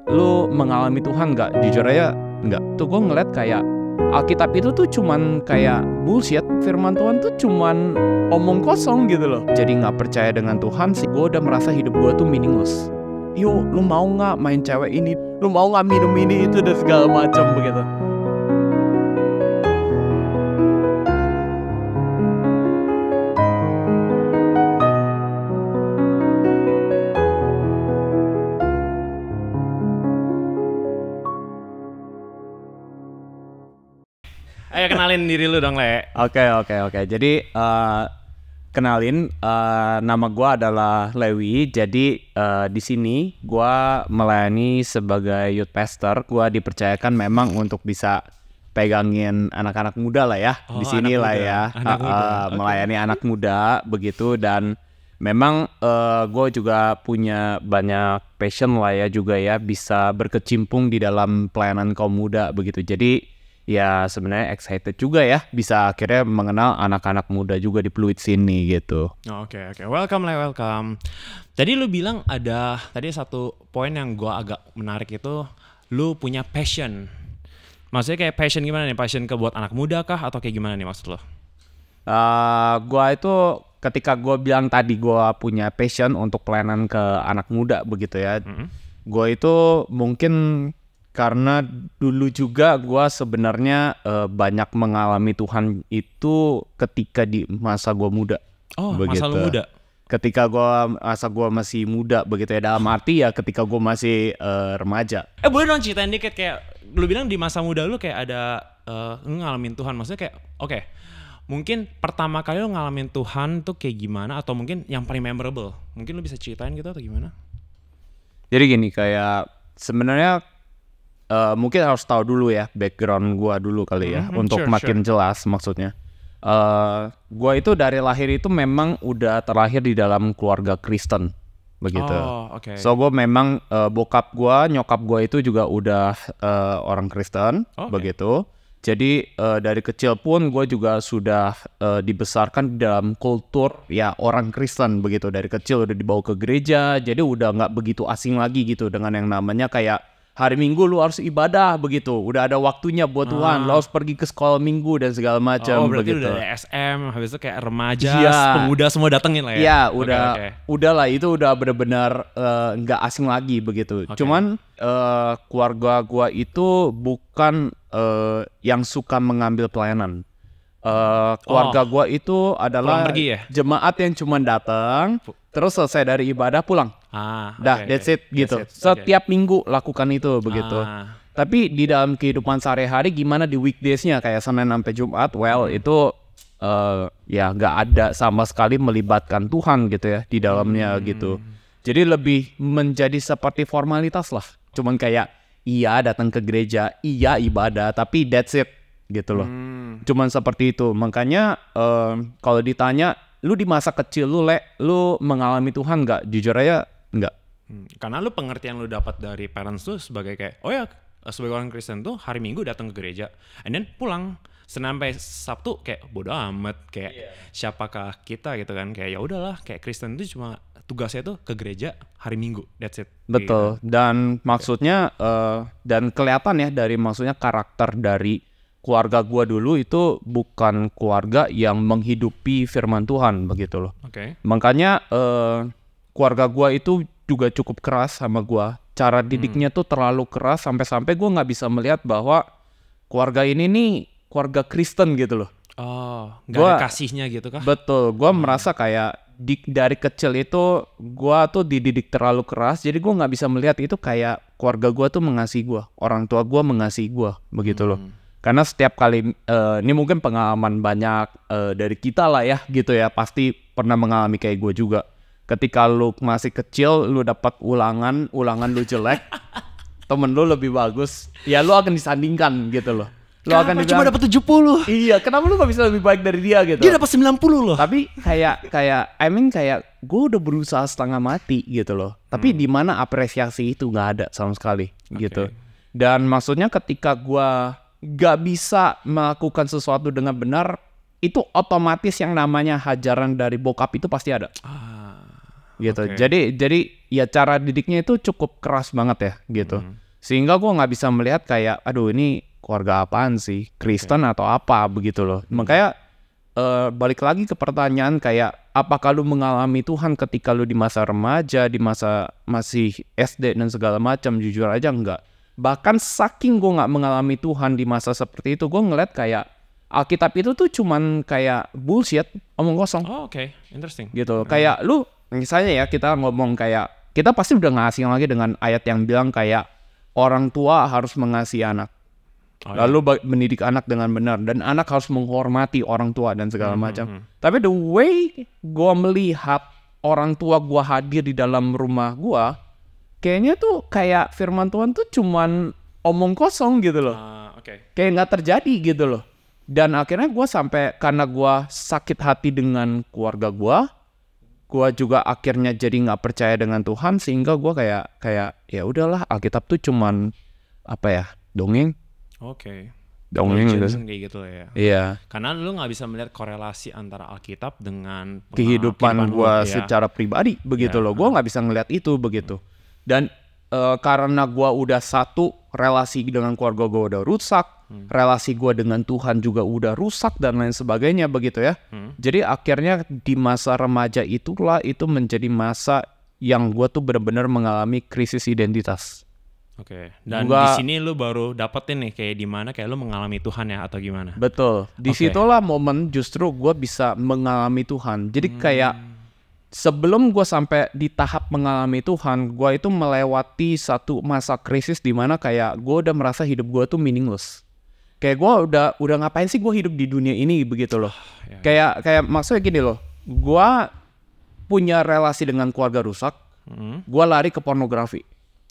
lu mengalami Tuhan nggak? Jujur aja nggak. Tuh gue ngeliat kayak Alkitab itu tuh cuman kayak bullshit. Firman Tuhan tuh cuman omong kosong gitu loh. Jadi nggak percaya dengan Tuhan sih, gue udah merasa hidup gue tuh meaningless. Yuk, lu mau nggak main cewek ini? Lu mau nggak minum ini itu dan segala macam begitu. Ayo kenalin diri lu dong, Le. Oke. Jadi kenalin, nama gue adalah Lewi. Jadi di sini gue melayani sebagai youth pastor. Gue dipercayakan memang untuk bisa pegangin anak-anak muda lah ya. Di sini lah ya, melayani anak muda begitu. Dan memang gue juga punya banyak passion lah ya juga ya, bisa berkecimpung di dalam pelayanan kaum muda begitu. Jadi ya sebenarnya excited juga ya bisa akhirnya mengenal anak-anak muda juga di Pluit sini gitu. Oke. Welcome, Le, welcome. Tadi lu bilang ada tadi satu poin yang gua agak menarik itu, lu punya passion. Maksudnya kayak passion gimana nih? Passion ke buat anak muda kah atau kayak gimana nih maksud lo? Gua itu ketika gua bilang tadi gua punya passion untuk pelayanan ke anak muda begitu ya. Gua itu mungkin karena dulu juga gue sebenarnya banyak mengalami Tuhan itu ketika di masa gue muda. Oh, begitu. Masa lu muda? Ketika masa gue masih muda begitu ya, dalam arti ya ketika gue masih remaja. Boleh dong ceritain dikit, kayak lu bilang di masa muda lu kayak ada ngalamin Tuhan. Maksudnya kayak oke, mungkin pertama kali lu ngalamin Tuhan tuh kayak gimana, atau mungkin yang paling memorable. Mungkin lu bisa ceritain gitu atau gimana? Jadi gini, kayak sebenarnya mungkin harus tahu dulu ya background gua dulu kali ya, untuk makin jelas maksudnya. Gua itu dari lahir itu memang udah terlahir di dalam keluarga Kristen begitu. So gua memang bokap gua, nyokap gua itu juga udah orang Kristen begitu. Jadi dari kecil pun gua juga sudah dibesarkan dalam kultur ya orang Kristen begitu. Dari kecil udah dibawa ke gereja, jadi udah nggak begitu asing lagi gitu dengan yang namanya kayak hari Minggu lu harus ibadah begitu. Udah ada waktunya buat Tuhan. Lu harus pergi ke sekolah Minggu dan segala macam berarti begitu. Udah SM, habis itu kayak remaja, pemuda semua datengin lah ya. Iya, udah lah, itu udah benar-benar nggak asing lagi begitu. Cuman keluarga gua itu bukan yang suka mengambil pelayanan. Keluarga gua itu adalah jemaat yang cuma datang, terus selesai dari ibadah pulang. That's it gitu. Setiap minggu lakukan itu begitu. Tapi di dalam kehidupan sehari-hari gimana di weekdays-nya kayak Senin sampai Jumat, itu ya nggak ada sama sekali melibatkan Tuhan gitu ya di dalamnya gitu. Jadi lebih menjadi seperti formalitas lah. Cuman kayak iya datang ke gereja, iya ibadah, tapi that's it gitu loh. Cuman seperti itu. Makanya kalau ditanya lu di masa kecil lu mengalami Tuhan nggak? Jujur aja nggak. Karena lu pengertian lu dapat dari parents tuh sebagai kayak sebagai orang Kristen tuh hari Minggu datang ke gereja, and then pulang. Senin sampai Sabtu kayak bodo amat, kayak siapakah kita gitu kan, kayak ya udahlah, kayak Kristen itu cuma tugasnya tuh ke gereja hari Minggu, that's it. Betul. Gitu. Dan maksudnya dan kelihatan ya dari maksudnya karakter dari keluarga gua dulu itu bukan keluarga yang menghidupi firman Tuhan begitu loh. Makanya keluarga gua itu juga cukup keras sama gua. Cara didiknya tuh terlalu keras sampai-sampai gua nggak bisa melihat bahwa keluarga ini nih keluarga Kristen gitu loh. Nggak ada kasihnya gitu kah? Betul. Gua merasa kayak dari kecil itu gua tuh dididik terlalu keras. Jadi gua nggak bisa melihat itu kayak keluarga gua tuh mengasihi gua, orang tua gua mengasihi gua begitu loh. Karena setiap kali ini mungkin pengalaman banyak dari kita lah ya gitu ya, pasti pernah mengalami kayak gue juga. Ketika lu masih kecil, lu dapat ulangan lu jelek, temen lu lebih bagus, ya lu akan disandingkan gitu loh. Lu akan cuma dapat 70? Iya, kenapa lu gak bisa lebih baik dari dia gitu? Dia dapat 90 loh. Tapi kayak gue udah berusaha setengah mati gitu loh. Tapi di mana apresiasi itu nggak ada sama sekali gitu. Dan maksudnya ketika gue gak bisa melakukan sesuatu dengan benar, itu otomatis yang namanya hajaran dari bokap itu pasti ada. gitu. Oke. Jadi ya cara didiknya itu cukup keras banget ya gitu. Sehingga gue nggak bisa melihat kayak aduh ini keluarga apaan sih, Kristen atau apa begitu loh. Makanya balik lagi ke pertanyaan kayak apakah lu mengalami Tuhan ketika lu di masa remaja, di masa masih SD dan segala macam? Jujur aja enggak. Bahkan saking gue nggak mengalami Tuhan di masa seperti itu, gue ngeliat kayak Alkitab itu tuh cuman kayak bullshit, omong kosong Oh, oke. Interesting. gitu. Kayak lu misalnya ya kita ngomong kayak kita pasti udah nggak asing lagi dengan ayat yang bilang kayak orang tua harus mengasihi anak. Oh, ya. Lalu mendidik anak dengan benar dan anak harus menghormati orang tua dan segala macam. Tapi the way gue melihat orang tua gue hadir di dalam rumah gue, kayaknya tuh kayak firman Tuhan tuh cuman omong kosong gitu loh. Oke. Kayak nggak terjadi gitu loh. Dan akhirnya gue sampai karena gue sakit hati dengan keluarga gue juga akhirnya jadi nggak percaya dengan Tuhan sehingga gue kayak ya udahlah Alkitab tuh cuman apa ya dongeng. Oke. Dongeng gitu. Kayak gitu ya. Iya. Karena lu nggak bisa melihat korelasi antara Alkitab dengan Kehidupan lu, gue ya. secara pribadi begitu Ya, loh. Gue nggak bisa ngeliat itu begitu. Dan karena gue udah satu relasi dengan keluarga gue udah rusak, relasi gue dengan Tuhan juga udah rusak dan lain sebagainya begitu ya. Jadi akhirnya di masa remaja itulah itu menjadi masa yang gue tuh benar-benar mengalami krisis identitas. Oke. Dan Gua- di sini lu baru dapetin nih kayak di mana kayak lu mengalami Tuhan ya atau gimana? Betul. Disitulah momen justru gue bisa mengalami Tuhan. Jadi kayak sebelum gue sampai di tahap mengalami Tuhan, gue itu melewati satu masa krisis di mana kayak gue udah merasa hidup gue tuh meaningless. Kayak gue udah ngapain sih gue hidup di dunia ini begitu loh. Kayak maksudnya gini loh. Gue punya relasi dengan keluarga rusak. Gue lari ke pornografi.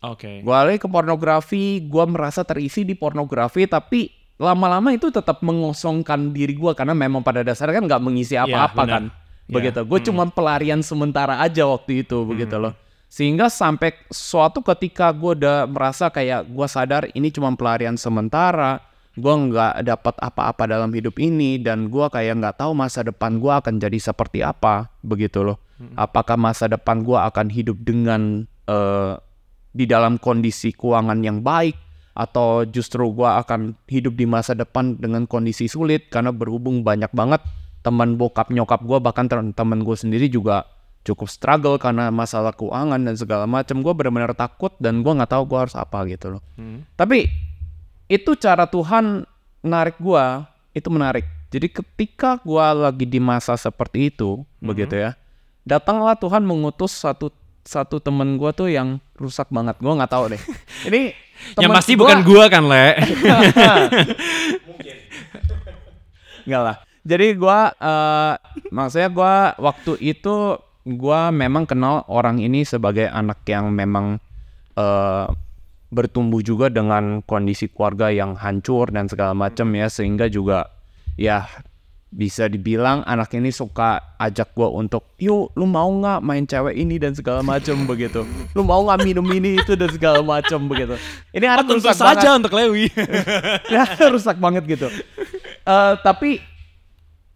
Oke. Gue lari ke pornografi, gue merasa terisi di pornografi, tapi lama-lama itu tetap mengosongkan diri gue karena memang pada dasarnya kan nggak mengisi apa-apa benar. kan, begitu. Gue cuma pelarian sementara aja waktu itu, begitu loh. Sehingga sampai suatu ketika gue udah merasa kayak gue sadar ini cuma pelarian sementara, gue nggak dapat apa-apa dalam hidup ini dan gue kayak nggak tahu masa depan gue akan jadi seperti apa, begitu loh. Apakah masa depan gue akan hidup dengan di dalam kondisi keuangan yang baik atau justru gue akan hidup di masa depan dengan kondisi sulit karena berhubung banyak banget teman bokap nyokap gue bahkan teman gue sendiri juga cukup struggle karena masalah keuangan dan segala macam. Gue benar-benar takut dan gue nggak tahu gue harus apa gitu loh. Tapi itu cara Tuhan narik gue itu menarik. Jadi ketika gue lagi di masa seperti itu begitu ya, datanglah Tuhan mengutus satu temen gue tuh yang rusak banget. Gue nggak tahu deh. Ini Yang temen pasti bukan gua kan, Le. Enggak lah. Jadi gue maksudnya gue waktu itu gue memang kenal orang ini sebagai anak yang memang bertumbuh juga dengan kondisi keluarga yang hancur dan segala macam ya, sehingga juga ya bisa dibilang anak ini suka ajak gue untuk yuk lu mau nggak main cewek ini dan segala macam begitu, lu mau nggak minum ini itu dan segala macam begitu. Ini anak Tentu rusak saja banget. untuk Lewi. Ya, rusak banget gitu. Tapi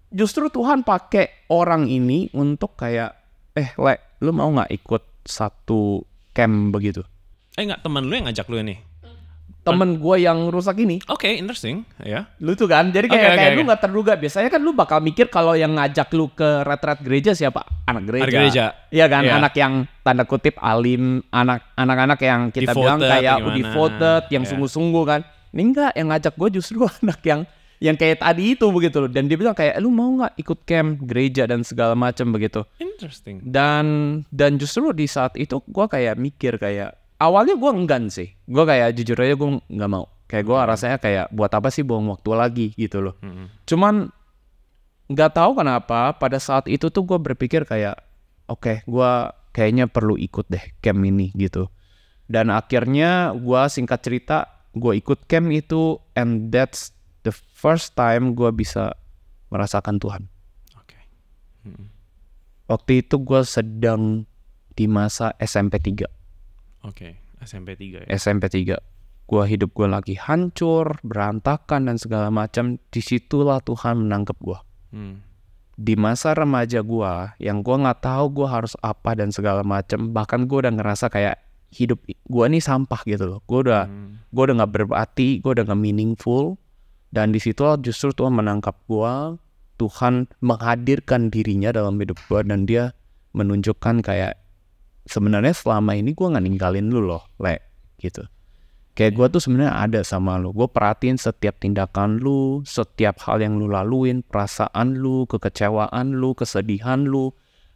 justru Tuhan pakai orang ini untuk kayak Le, lu mau nggak ikut satu camp begitu? Enggak, teman lu yang ngajak lu ini. Temen gue yang rusak ini Oke, interesting, ya. lucu kan, jadi kayak lu nggak terduga. Biasanya kan lu bakal mikir kalau yang ngajak lu ke retret gereja siapa? Anak gereja. Anak gereja. Iya kan, Iya. anak yang tanda kutip alim, anak-anak yang kita bilang Devoted, kayak gimana. devoted, yang Iya. sungguh-sungguh kan. Ini enggak, yang ngajak gue justru anak yang kayak tadi itu begitu loh. Dan dia bilang kayak lu mau nggak ikut camp gereja dan segala macam begitu. Interesting. Dan justru di saat itu gue kayak mikir kayak awalnya gue enggan sih. Gue kayak jujur aja gue nggak mau. Kayak gue rasanya kayak buat apa sih buang waktu lagi gitu loh. Cuman nggak tahu kenapa pada saat itu tuh gue berpikir kayak oke, gue kayaknya perlu ikut deh camp ini gitu. Dan akhirnya gue singkat cerita gue ikut camp itu, and that's the first time gue bisa merasakan Tuhan. Oke. Waktu itu gue sedang di masa SMP 3. Oke, SMP 3 ya. SMP 3. Gua hidup gue lagi hancur, berantakan dan segala macam. Disitulah Tuhan menangkap gue. di masa remaja gue, yang gue nggak tahu gue harus apa dan segala macem, bahkan gue udah ngerasa kayak hidup gue nih sampah gitu loh. Gue udah nggak berarti, gue udah nggak meaningful. Dan di situ justru Tuhan menangkap gue, Tuhan menghadirkan dirinya dalam hidup gue, dan dia menunjukkan kayak sebenarnya selama ini gue nggak ninggalin lu loh, gitu. Kayak gue tuh sebenarnya ada sama lu. Gue perhatiin setiap tindakan lu, setiap hal yang lu laluin, perasaan lu, kekecewaan lu, kesedihan lu,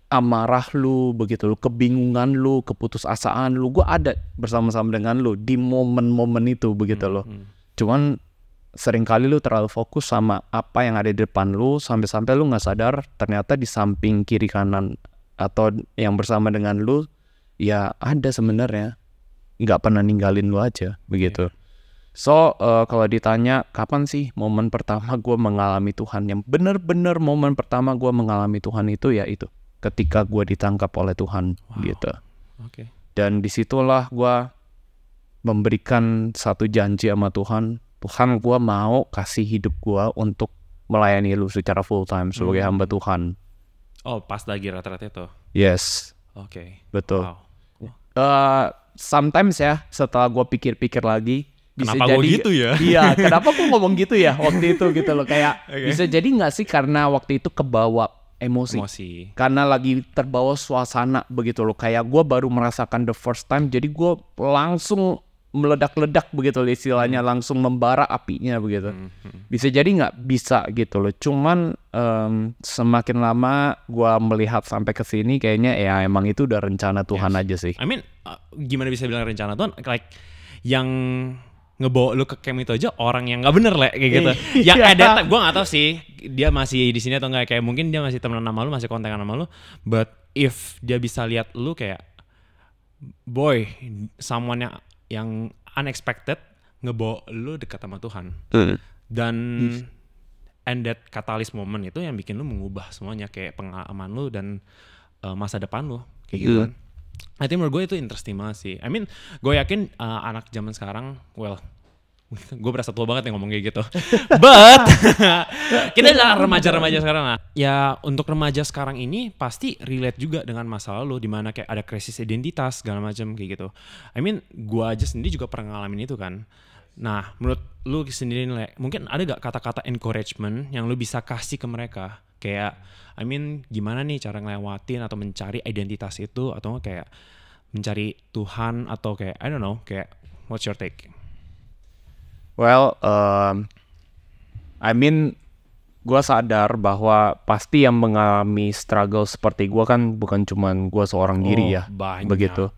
amarah lu, begitu lu, kebingungan lu, keputusasaan lu. Gue ada bersama-sama dengan lu di momen-momen itu, begitu loh. Cuman seringkali lu terlalu fokus sama apa yang ada di depan lu, sampai-sampai lu nggak sadar ternyata di samping kiri kanan atau yang bersama dengan lu ya ada sebenarnya nggak pernah ninggalin lu aja, begitu. So kalau ditanya kapan sih momen pertama gue mengalami Tuhan, yang bener-bener momen pertama gue mengalami Tuhan itu ya itu ketika gue ditangkap oleh Tuhan, gitu. Dan disitulah gue memberikan satu janji sama Tuhan, Tuhan gue mau kasih hidup gue untuk melayani lu secara full time sebagai hamba Tuhan. Oh, pas lagi rata-rata itu? Yes. Betul. Sometimes ya, setelah gue pikir-pikir lagi, bisa kenapa jadi gue gitu ya? Iya, kenapa gue ngomong gitu ya waktu itu gitu loh. Kayak bisa jadi nggak sih karena waktu itu kebawa emosi. Karena lagi terbawa suasana begitu loh. Kayak gue baru merasakan the first time, jadi gue langsung meledak-ledak begitu loh istilahnya, langsung membara apinya begitu. Bisa jadi nggak bisa gitu loh. Cuman semakin lama gue melihat sampai ke sini kayaknya ya emang itu udah rencana Tuhan aja sih. I mean, gimana bisa bilang rencana Tuhan? Like yang ngebawa lu ke camp itu aja orang yang nggak bener kayak gitu. Yang ada, gue nggak tahu sih dia masih di sini atau nggak. Kayak mungkin dia masih temenan sama lu, masih kontekan sama lu. But if dia bisa lihat lu kayak boy, someone yang unexpected ngebawa lu dekat sama Tuhan. Dan and that catalyst moment itu yang bikin lu mengubah semuanya, kayak pengalaman lu dan masa depan lu kayak gitu kan. I think menurut gue itu interesting banget sih. I mean, gue yakin anak zaman sekarang, well, gue berasa tua banget yang ngomong kayak gitu. But kita adalah remaja-remaja sekarang lah. Ya untuk remaja sekarang ini pasti relate juga dengan masa lalu, dimana kayak ada krisis identitas segala macam kayak gitu. I mean, gue aja sendiri juga pernah ngalamin itu kan. Nah, menurut lu sendiri mungkin ada gak kata-kata encouragement yang lu bisa kasih ke mereka? Kayak, I mean, gimana nih cara ngelewatin atau mencari identitas itu, atau kayak mencari Tuhan, atau kayak, I don't know, kayak what's your take? Well, I mean, gue sadar bahwa pasti yang mengalami struggle seperti gue kan bukan cuman gue seorang diri ya, banyak. Begitu.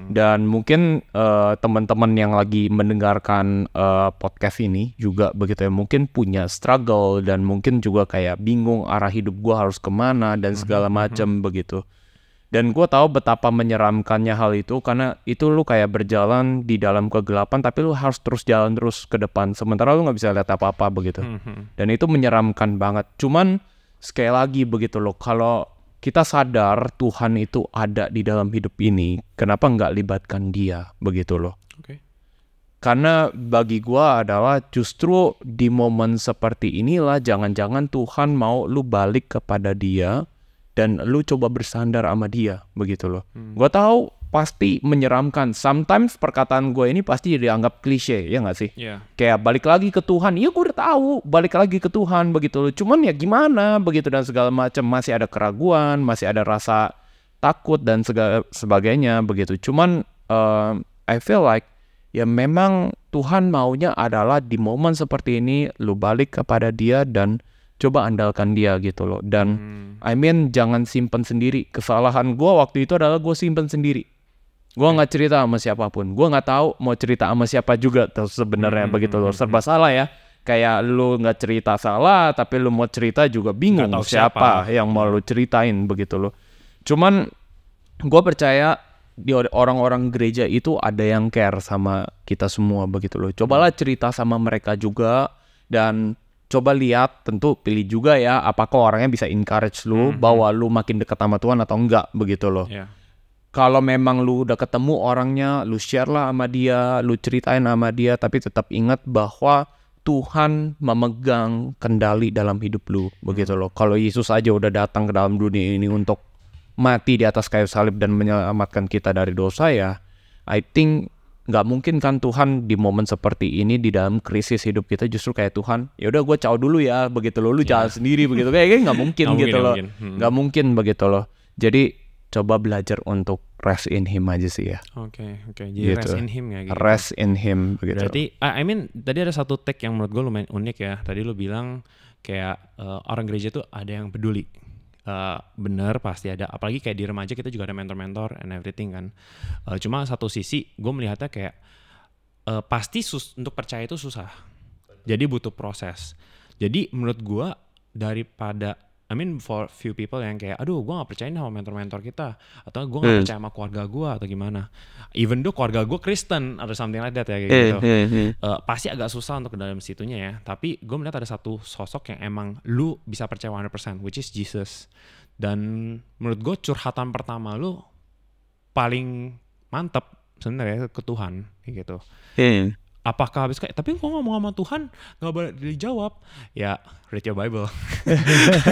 Dan mungkin teman-teman yang lagi mendengarkan podcast ini juga begitu ya, mungkin punya struggle dan mungkin juga kayak bingung arah hidup gue harus kemana dan segala macam begitu. Dan gue tahu betapa menyeramkannya hal itu, karena itu lu kayak berjalan di dalam kegelapan tapi lu harus terus jalan terus ke depan, sementara lu nggak bisa lihat apa-apa begitu. Dan itu menyeramkan banget. Cuman sekali lagi begitu loh, kalau kita sadar Tuhan itu ada di dalam hidup ini, kenapa nggak libatkan dia begitu loh. Karena bagi gue adalah justru di momen seperti inilah jangan-jangan Tuhan mau lu balik kepada dia dan lu coba bersandar sama dia begitu loh. Gue tahu pasti menyeramkan. Sometimes perkataan gue ini pasti dianggap klise, ya nggak sih? Kayak balik lagi ke Tuhan. Iya, gue udah tahu balik lagi ke Tuhan begitu loh. Cuman ya gimana begitu dan segala macam, masih ada keraguan, masih ada rasa takut dan sebagainya begitu. Cuman I feel like ya memang Tuhan maunya adalah di momen seperti ini lu balik kepada dia dan coba andalkan dia gitu loh. Dan I mean, jangan simpen sendiri. Kesalahan gue waktu itu adalah gue simpen sendiri. Gue nggak cerita sama siapapun. Gue nggak tahu mau cerita sama siapa juga sebenarnya begitu loh. Serba salah ya. Kayak lu nggak cerita salah, tapi lu mau cerita juga bingung siapa yang mau lu ceritain begitu loh. Cuman gue percaya di orang-orang gereja itu ada yang care sama kita semua begitu loh. Cobalah cerita sama mereka juga, dan coba lihat, tentu pilih juga ya, apakah orangnya bisa encourage lu bahwa lu makin dekat sama Tuhan atau enggak begitu loh. Kalau memang lu udah ketemu orangnya, lu share lah sama dia, lu ceritain sama dia, tapi tetap ingat bahwa Tuhan memegang kendali dalam hidup lu begitu loh. Kalau Yesus aja udah datang ke dalam dunia ini untuk mati di atas kayu salib dan menyelamatkan kita dari dosa ya, I think nggak mungkin kan Tuhan di momen seperti ini di dalam krisis hidup kita justru kayak Tuhan ya udah gue caw dulu ya begitu loh, lu jalan sendiri begitu, kayaknya nggak mungkin gitu loh, nggak mungkin begitu loh. Jadi coba belajar untuk rest in Him aja sih ya. Oke. Jadi Gitu. rest in Him ya gitu. Rest in Him begitu. Berarti I mean tadi ada satu tag yang menurut gue lumayan unik ya. Tadi lu bilang kayak orang gereja tuh ada yang peduli. Bener pasti ada. Apalagi kayak di remaja kita juga ada mentor-mentor and everything kan. Cuma satu sisi gue melihatnya kayak pasti untuk percaya itu susah. Jadi butuh proses. Jadi menurut gue daripada I mean for few people yang kayak aduh gue gak percaya sama mentor-mentor kita, atau gue gak percaya sama keluarga gue atau gimana, even though keluarga gue Kristen atau something like that ya kayak gitu, pasti agak susah untuk ke dalam situnya ya. Tapi gue melihat ada satu sosok yang emang lu bisa percaya 100%, which is Jesus. Dan menurut gue curhatan pertama lu paling mantep sebenarnya ke Tuhan kayak gitu. Apakah habis kayak tapi kok ngomong sama Tuhan gak boleh dijawab ya, read your Bible.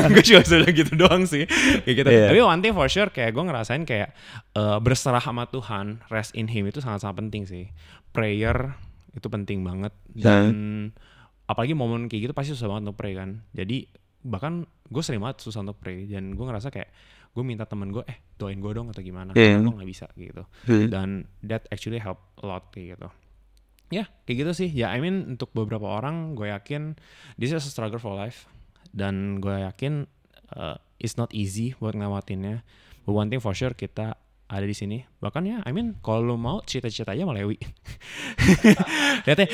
Gue cuma sudah gitu doang sih kayak gitu. Tapi one thing for sure kayak gue ngerasain kayak berserah sama Tuhan, rest in Him itu sangat-sangat penting sih. Prayer itu penting banget. Dan apalagi momen kayak gitu pasti susah banget untuk pray kan. Jadi bahkan gue sering banget susah untuk pray. Dan gue ngerasa kayak gue minta temen gue doain gue dong atau gimana, karena gue gak bisa gitu. Dan that actually help a lot kayak gitu. Ya, kayak gitu sih. Ya, I mean untuk beberapa orang gue yakin this is a struggle for life. Dan gue yakin it's not easy buat ngelewatinnya. But one thing for sure kita ada di sini. Bahkan ya, I mean kalau lu mau cerita-cerita aja sama Lewi. Lihatnya,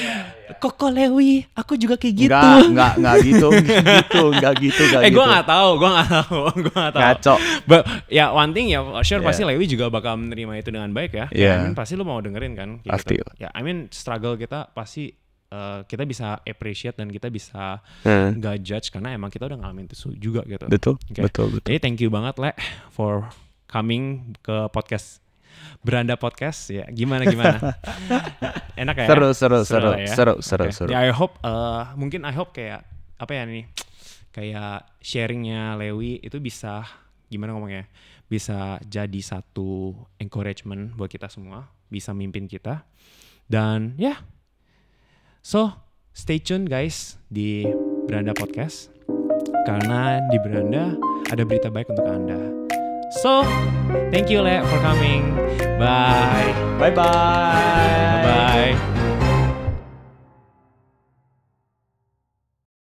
kok Lewi, aku juga kayak gitu. Enggak gitu. Gue nggak tahu. Ngaco. But ya one thing ya, sure pasti Lewi juga bakal menerima itu dengan baik ya. I mean pasti lu mau dengerin kan. Pasti. Gitu. Ya, I mean struggle kita pasti kita bisa appreciate dan kita bisa nggak judge karena emang kita udah ngalamin itu juga gitu. Betul. Jadi thank you banget Le for coming ke podcast Beranda Podcast ya. Gimana enak ya? Seru. Ya I hope kayak apa ya nih, kayak sharingnya Lewi itu bisa gimana ngomongnya, bisa jadi satu encouragement buat kita semua, bisa mimpin kita. Dan ya so stay tune guys di Beranda Podcast, karena di Beranda ada berita baik untuk Anda. So, thank you Le for coming. Bye. Bye.